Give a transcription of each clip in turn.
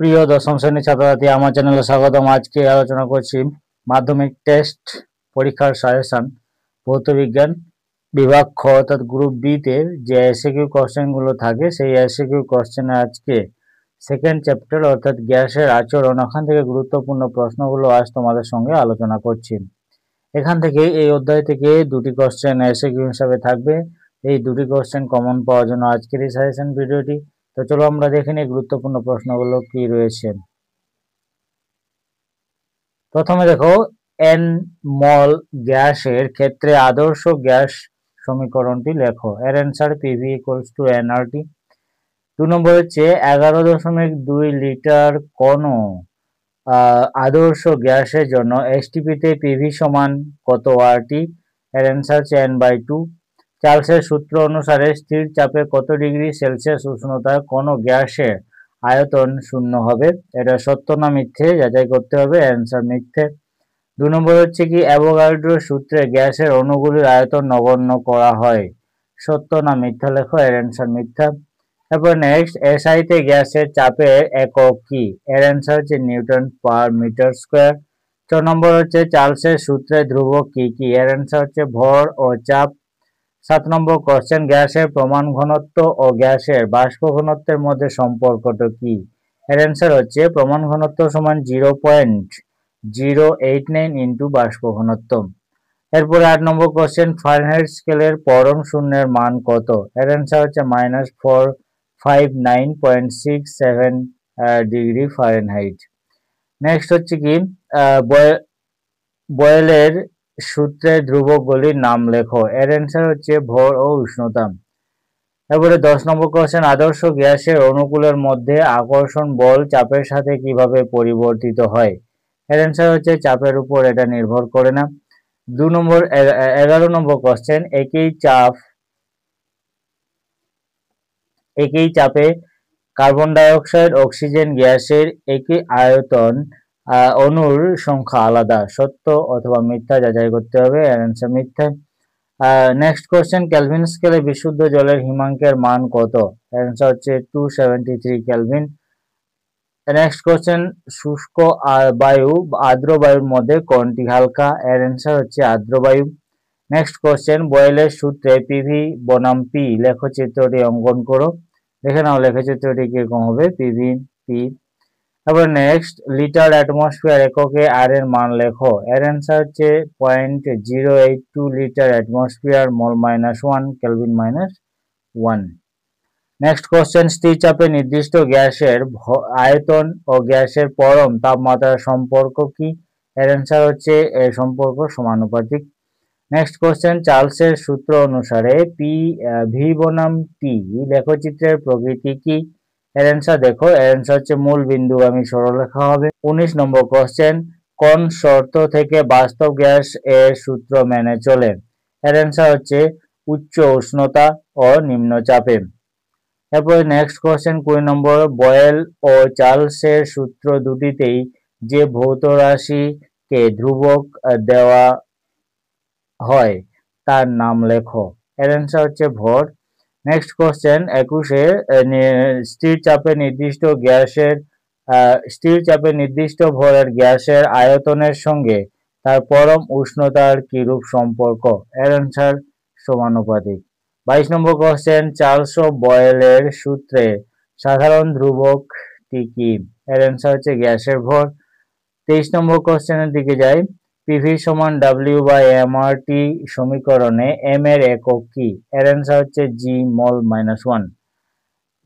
প্রিয় দশম শ্রেণীর ছাত্রছাত্রী, আমার চ্যানেলে স্বাগতম। আজকে আলোচনা করছি মাধ্যমিক টেস্ট পরীক্ষার সাজেশন ভৌত বিজ্ঞান বিভাগ খ অর্থাৎ গ্রুপ বি তে যে এসএকিউ কোশ্চেন গুলো থাকে সেই এসএকিউ কোশ্চেনে আজকে সেকেন্ড চ্যাপ্টার অর্থাৎ গ্যাসের আচরণ, ওখান থেকে গুরুত্বপূর্ণ প্রশ্নগুলো আজ তোমাদের সঙ্গে আলোচনা করছি। এখান থেকে এই অধ্যায় থেকে দুটি কোশ্চেন এসএকিউ হিসাবে থাকবে। এই দুটি কোশ্চেন কমন পাওয়ার জন্য আজকের এই সাজেশন ভিডিওটি। তো চলো আমরা দেখে নিই গুরুত্বপূর্ণ প্রশ্নগুলো কি রয়েছে। প্রথমে দেখো, এন মল গ্যাসের ক্ষেত্রে আদর্শ গ্যাস সমীকরণটি লেখো। এর answer PV equals two nRT. 2 নম্বর হচ্ছে 11.2 লিটার কোন আদর্শ গ্যাসের জন্য এসটিপিতে পিভি সমান কত আরটি। এর অ্যান্সার হচ্ছে n/2। চার্লসের সূত্র অনুসারে স্থির চাপে কত ডিগ্রি সেলসিয়াস উষ্ণতায় কোন গ্যাসের আয়তন শূন্য হবে। এটা সত্য না মিথ্যে যাচাই করতে হবে। অ্যান্সার মিথ্যে। 2 নম্বর হচ্ছে কি অ্যাভোগাড্রো সূত্রে গ্যাসের অণুগুলির আয়তন নগণ্য করা হয়। সত্য না মিথ্যা লেখো। এর অ্যান্সার মিথ্যা। তারপর নেক্সট, এসআইতে গ্যাসের চাপের একক কি। এর অ্যান্সার হচ্ছে নিউটন পার মিটার স্কোয়ার। 4 নম্বর হচ্ছে চার্লসের সূত্রে ধ্রুবক কি কি। এর অ্যান্সার হচ্ছে ভর ও চাপ। 7 নম্বর কোশ্চেন, গ্যাসের প্রমাণ ঘনত্ব ও গ্যাসের বাষ্প ঘনত্বের মধ্যে সম্পর্কটা কি। এর অ্যান্সার হচ্ছে প্রমাণ ঘনত্ব সমান 0.089 ইন্টু বাষ্প ঘনত্ব। এরপরে 8 নম্বর কোশ্চেন, ফারেনহাইট স্কেলের পরম শূন্যের মান কত। এর অ্যান্সার হচ্ছে -459.67 ডিগ্রি ফারেনহাইট। নেক্সট হচ্ছে কি বয়েলের সূত্রের ধ্রুবকগুলির নাম লেখো। এর অ্যান্সার হচ্ছে ভর ও উষ্ণতা। এরপরে 10 নম্বর কোশ্চেন, আদর্শ গ্যাসের অণুগুলোর মধ্যে আকর্ষণ বল চাপের সাথে কিভাবে পরিবর্তিত হয়। এর অ্যান্সার হচ্ছে চাপের উপর এটা নির্ভর করে না। 11 নম্বর কোশ্চেন, একই চাপে কার্বন ডাই অক্সাইড অক্সিজেন গ্যাসের একই আয়তন অণুর সংখ্যা আলাদা। সত্য অথবা মিথ্যা যাচাই করতে হবে। অ্যান্সার মিথ্যা। নেক্সট কোশ্চেন, কেলভিন স্কেলে বিশুদ্ধ জলের হিমাঙ্কের মান কত। অ্যান্সার হচ্ছে 273 কেলভিন। নেক্সট কোশ্চেন, শুষ্ক বায়ু আর্দ্র বায়ুর মধ্যে কোনটি হালকা। এর অ্যান্সার হচ্ছে আর্দ্র বায়ু। নেক্সট কোশ্চেন, বয়েলের সূত্রে পিভি বনাম পি লেখচিত্রটি অঙ্কন করো। দেখে নাও লেখচিত্রটি কিরকম হবে। PV P. তারপর নেক্সট, লিটার অ্যাটমসফিয়ার এককে আর এর মান লেখো। এর অ্যান্সার হচ্ছে 0.082 লিটার অ্যাটমসফিয়ার মল -1 কেলভিন -1। নেক্সট কোশ্চেন, স্থির চাপে নির্দিষ্ট গ্যাসের আয়তন ও গ্যাসের পরম তাপমাত্রার সম্পর্ক কি। এর অ্যান্সার হচ্ছে সম্পর্ক সমানুপাতিক। নেক্সট কোশ্চেন, চার্লসের সূত্র অনুসারে ভি বনাম টি লেখচিত্রের প্রকৃতি কি। এর অ্যান্সার দেখো। এর অ্যান্সার হচ্ছে মূল বিন্দুগামী সরলরেখা হবে। 19 নম্বর কোশ্চেন, কোন শর্ত থেকে বাস্তব গ্যাস এর সূত্র মেনে চলে। এর অ্যান্সার হচ্ছে উচ্চ উষ্ণতা ও নিম্ন চাপে। এরপরে নেক্সট কোশ্চেন 20 নম্বর, বয়েল ও চার্লসের সূত্র দুটিতেই যে ভৌত রাশিকে ধ্রুবক দেওয়া হয় তার নাম লেখো। এর অ্যান্সার হচ্ছে ভর। নেক্সট কোশ্চেন 21, স্থির চাপে নির্দিষ্ট ভরের গ্যাসের আয়তনের সঙ্গে তার পরম উষ্ণতার কিরূপ সম্পর্ক। এর অ্যান্সার সমানুপাতিক। 22 নম্বর কোশ্চেন, চার্লস ও বয়েলের সূত্রে সাধারণ ধ্রুবকটি কি। এর অ্যান্সার হচ্ছে গ্যাসের ভর। 23 নম্বর কোশ্চেনের দিকে যাই। পিভি সমান W/mRT সমীকরণে m এর একক কি। এর অ্যান্সার হচ্ছে জি মল -1।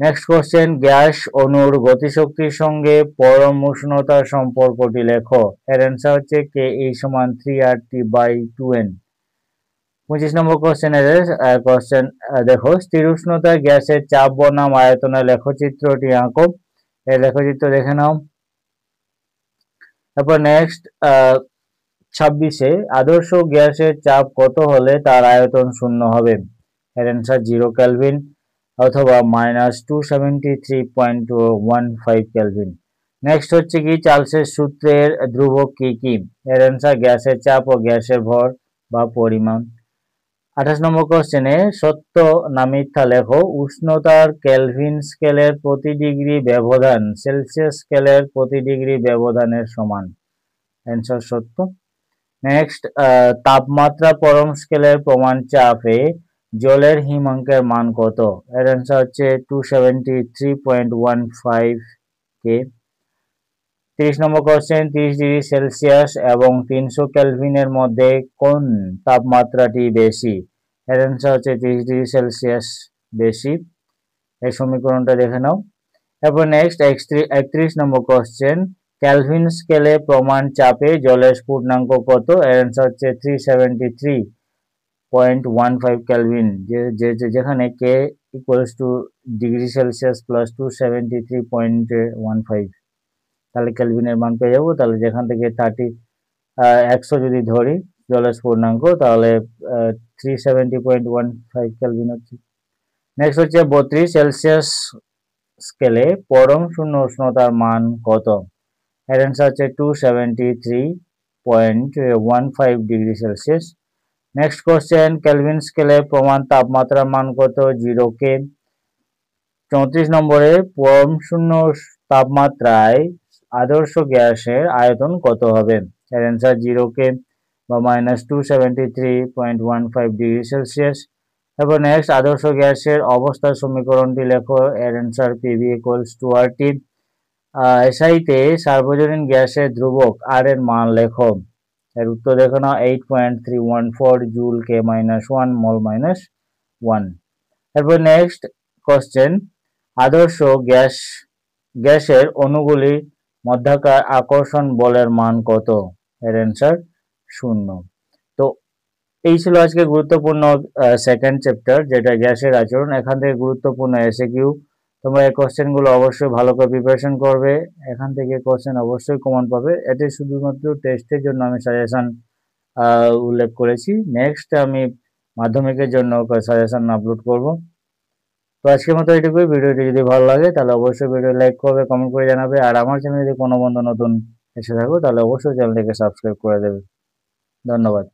নেক্সট কোশ্চেন, গ্যাস অণুর গতিশক্তির সঙ্গে পরম উষ্ণতার সম্পর্কটি লেখো। এর অ্যান্সার হচ্ছে কে ই সমান 3RT/2n। 25 নম্বর কোশ্চেন দেখো, স্থির উষ্ণতায় গ্যাসের চাপ বনাম আয়তনের লেখচিত্রটি আঁকো। এই লেখচিত্র দেখে নাও। তারপর নেক্সট 26, আদর্শ গ্যাসের চাপ কত হলে তার আয়তন শূন্য হবে। এর অ্যান্সার 0 কেলভিন অথবা -273.15 কেলভিন। নেক্সট হচ্ছে কি চার্লসের সূত্রের ধ্রুবক কি কি। এর অ্যান্সার গ্যাসের চাপ ও গ্যাসের ভর বা পরিমাণ। 28 নম্বর কোশ্চেনে সত্য না মিথ্যা লেখো। উষ্ণতার কেলভিন স্কেলের প্রতি ডিগ্রি ব্যবধান সেলসিয়াস স্কেলের প্রতি ডিগ্রি ব্যবধানের সমান। অ্যান্সার সত্য। নেক্সট, তাপমাত্রা পরম স্কেলের প্রমাণ চাপে জলের হিমাঙ্কের মান কত? এর অ্যান্সার হচ্ছে 273.15 কে। 30 নম্বর কোশ্চেন, 30 ডিগ্রি সেলসিয়াস এবং 300 কেলভিনের মধ্যে কোন তাপমাত্রাটি বেশি? এর অ্যান্সার হচ্ছে 30 ডিগ্রি সেলসিয়াস বেশি। এই সমীকরণটা দেখে নাও। এরপর নেক্সট 31 নম্বর কোশ্চেন, কেলভিন স্কেলে প্রমাণ চাপে জলের স্ফুটনাঙ্ক কত? এর অ্যান্সার হচ্ছে 373.15 কেলভিন, যেখানে K equals to degree Celsius plus 273.15, তাহলে কেলভিনের মান পেয়ে যাবো। তাহলে যেখান থেকে 100 যদি ধরি জলের স্ফুটনাঙ্ক, তাহলে 370.15 কেলভিন হচ্ছে। নেক্সট হচ্ছে 32 সেলসিয়াস স্কেলে পরম শূন্য উষ্ণতার মান কত? এর অ্যান্সার হচ্ছে 273.15 degree Celsius. Next question, Kelvin স্কেলে প্রমাণ তাপমাত্রার মান কত? 0 কে। 34 নম্বরে পরম শূন্য তাপমাত্রায় আদর্শ গ্যাসের আয়তন কত হবে? এর অ্যান্সার 0 কে বা -273.15 ডিগ্রি সেলসিয়াস। এরপর নেক্সট, আদর্শ গ্যাসের অবস্থার সমীকরণটি লেখো। এর answer PV equals to RT. এসআইতে সার্বজনীন গ্যাসের ধ্রুবক আর এর মান লেখো। এর উত্তর দেখো না, 8.314 জুল কে -1 মল -1। এরপর নেক্সট কোশ্চেন, আদর্শ গ্যাসের অণুগুলির মধ্যাকার আকর্ষণ বলের মান কত? এর অ্যান্সার 0। তো এই ছিল আজকে গুরুত্বপূর্ণ সেকেন্ড চ্যাপ্টার, যেটা গ্যাসের আচরণ। এখান থেকে গুরুত্বপূর্ণ এসএকিউ, তোমরা এই কোশ্চেনগুলো অবশ্যই ভালো করে প্রিপারেশন করবে। এখান থেকে কোশ্চেন অবশ্যই কমন পাবে। এটি শুধুমাত্র টেস্টের জন্য আমি সাজেশন উল্লেখ করেছি। নেক্সট আমি মাধ্যমিকের জন্য সাজেশন আপলোড করব। তো আজকের মতো এটুকুই। ভিডিওটি যদি ভালো লাগে তাহলে অবশ্যই ভিডিও লাইক করবে, কমেন্ট করে জানাবে। আর আমার চ্যানেলে যদি কোনো বন্ধু নতুন এসে থাকো তাহলে অবশ্যই চ্যানেলটিকে সাবস্ক্রাইব করে দেবে। ধন্যবাদ।